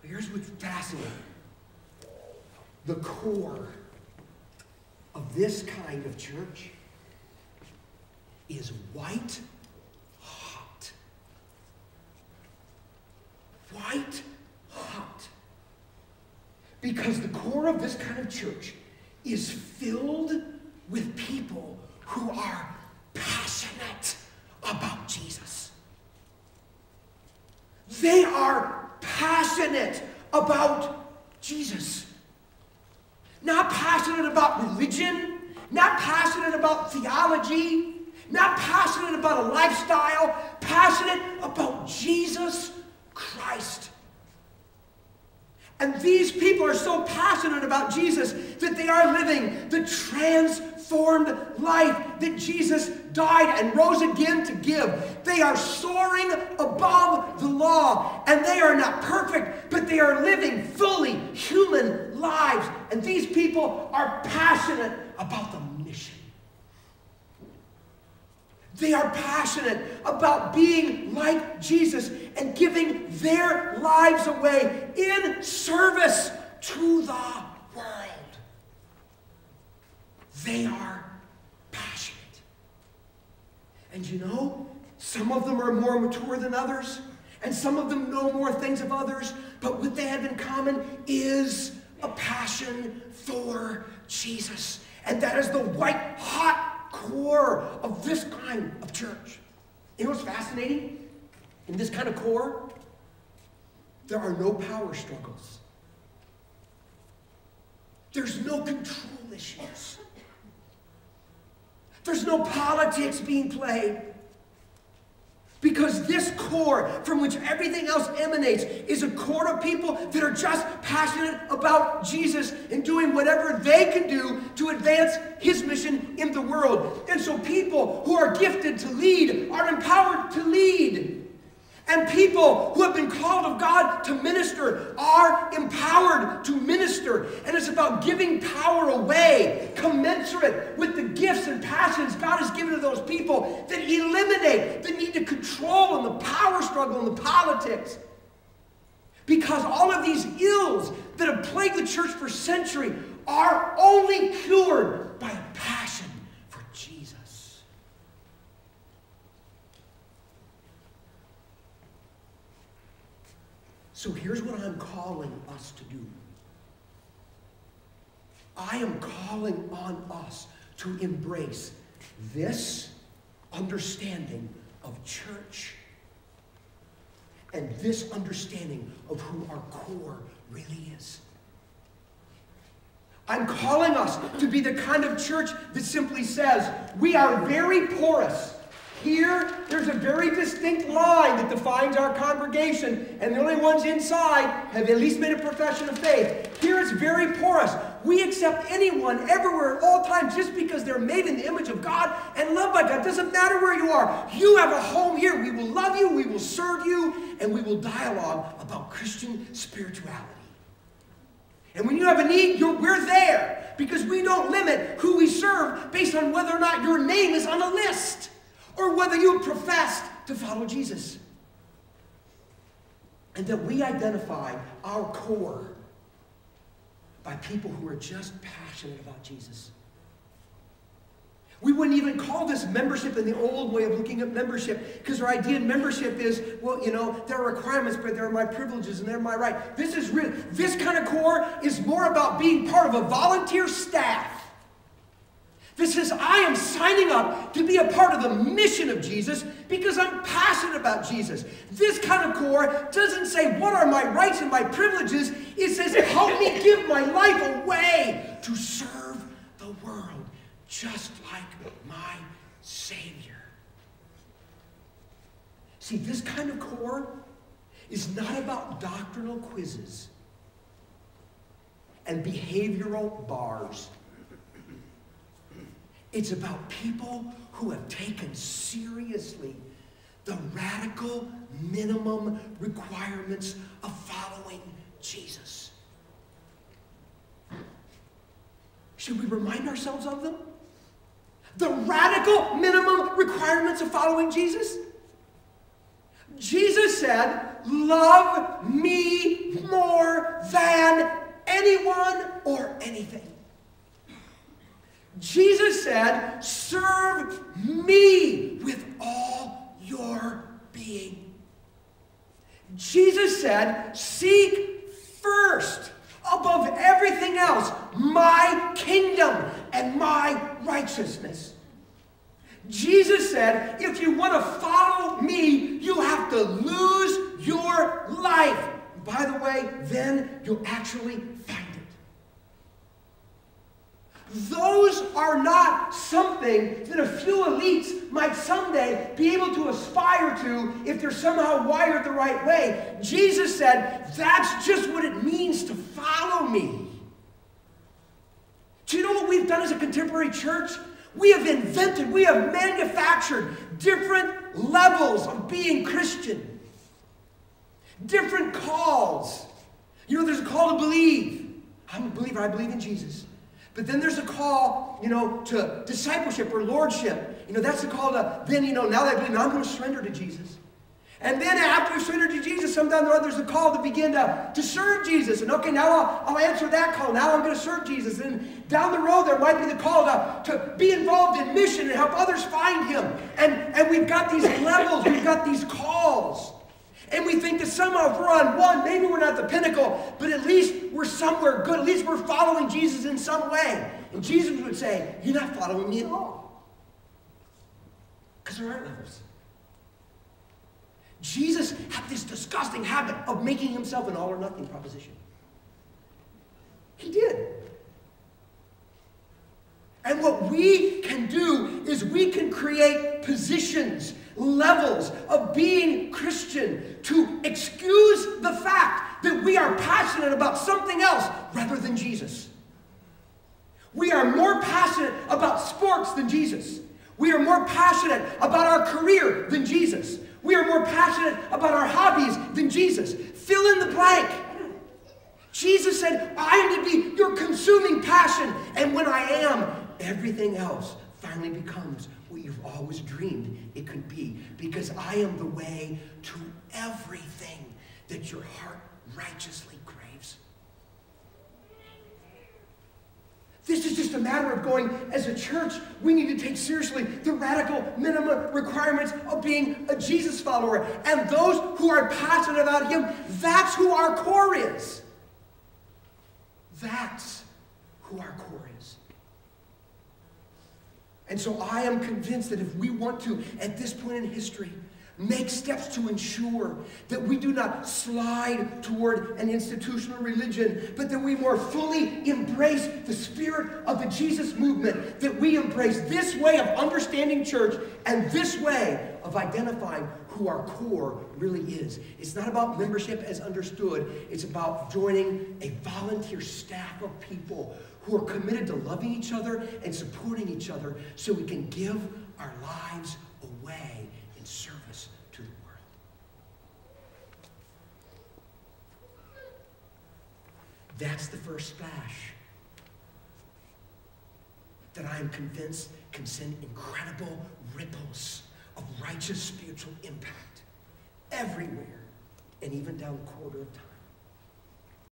Here's what's fascinating. The core of this kind of church is white hot. White hot. Because the core of this kind of church is filled with people who are passionate about Jesus. They are passionate about Jesus. Not passionate about religion, not passionate about theology, not passionate about a lifestyle, passionate about Jesus Christ. And these people are so passionate about Jesus that they are living the transformed life that Jesus died and rose again to give. They are soaring above the law, and they are not perfect, but they are living fully human lives. And these people are passionate about the mission. They are passionate about being like Jesus and giving their lives away in service to the world. They are passionate. And you know, some of them are more mature than others, and some of them know more things of others, but what they have in common is a passion for Jesus. And that is the white hot core of this kind of church. You know what's fascinating? In this kind of core, there are no power struggles. There's no control issues. There's no politics being played. Because this core, from which everything else emanates, is a core of people that are just passionate about Jesus and doing whatever they can do to advance his mission in the world. And so people who are gifted to lead are empowered to lead. And people who have been called of God to minister are empowered to minister. And it's about giving power away, commensurate with the gifts and passions God has given to those people that eliminate the need to control and the power struggle and the politics. Because all of these ills that have plagued the church for centuries are only cured by a passion for Jesus. So here's what I'm calling us to do. I am calling on us to embrace this understanding of church and this understanding of who our core really is. I'm calling us to be the kind of church that simply says, we are very porous. Here, there's a very distinct line that defines our congregation, and the only ones inside have at least made a profession of faith. Here it's very porous. We accept anyone, everywhere, at all times, just because they're made in the image of God and loved by God. It doesn't matter where you are. You have a home here. We will love you, we will serve you, and we will dialogue about Christian spirituality. And when you have a need, we're there, because we don't limit who we serve based on whether or not your name is on a list, or whether you profess to follow Jesus. And that we identify our core by people who are just passionate about Jesus. We wouldn't even call this membership in the old way of looking at membership, because our idea of membership is, well, you know, there are requirements, but there are my privileges and they're my right. This kind of core is more about being part of a volunteer staff. This is, I am signing up to be a part of the mission of Jesus because I'm passionate about Jesus. This kind of core doesn't say, what are my rights and my privileges? It says, help me give my life away to serve the world just like my Savior. See, this kind of core is not about doctrinal quizzes and behavioral bars. It's about people who have taken seriously the radical minimum requirements of following Jesus. Should we remind ourselves of them? The radical minimum requirements of following Jesus? Jesus said, love me more than anyone or anything. Jesus said, serve me with all your being. Jesus said, seek first, above everything else, my kingdom and my righteousness. Jesus said, if you want to follow me, you have to lose your life. By the way, then you'll actually find it. Those are not something that a few elites might someday be able to aspire to if they're somehow wired the right way. Jesus said, that's just what it means to follow me. Do you know what we've done as a contemporary church? We have invented, we have manufactured different levels of being Christian. Different calls. You know, there's a call to believe. I'm a believer, I believe in Jesus. But then there's a call, to discipleship or lordship. That's the call to, then, now that I believe, now I'm going to surrender to Jesus. And then after you surrender to Jesus, sometime or other, there's a call to begin to serve Jesus. And okay, now I'll answer that call. Now I'm going to serve Jesus. And down the road, there might be the call to be involved in mission and help others find him. And we've got these levels. We've got these calls. And we think that somehow if we're on one, maybe we're not the pinnacle, but at least we're somewhere good. At least we're following Jesus in some way. And Jesus would say, you're not following me at all. Because there aren't levels. Jesus had this disgusting habit of making himself an all or nothing proposition. He did. And what we can do is we can create positions, levels of being Christian to excuse the fact that we are passionate about something else rather than Jesus. We are more passionate about sports than Jesus. We are more passionate about our career than Jesus. We are more passionate about our hobbies than Jesus. Fill in the blank. Jesus said, I am to be your consuming passion. And when I am, everything else finally becomes what you've always dreamed it could be. Because I am the way to everything that your heart righteously craves. This is just a matter of going, as a church, we need to take seriously the radical minimum requirements of being a Jesus follower. And those who are passionate about him, that's who our core is. That's who our core is. And so I am convinced that if we want to, at this point in history, make steps to ensure that we do not slide toward an institutional religion, but that we more fully embrace the spirit of the Jesus movement, that we embrace this way of understanding church and this way of identifying who our core really is. It's not about membership as understood. It's about joining a volunteer staff of people who are committed to loving each other and supporting each other so we can give our lives away in service to the world. That's the first splash that I am convinced can send incredible ripples of righteous spiritual impact everywhere and even down the corridor of time.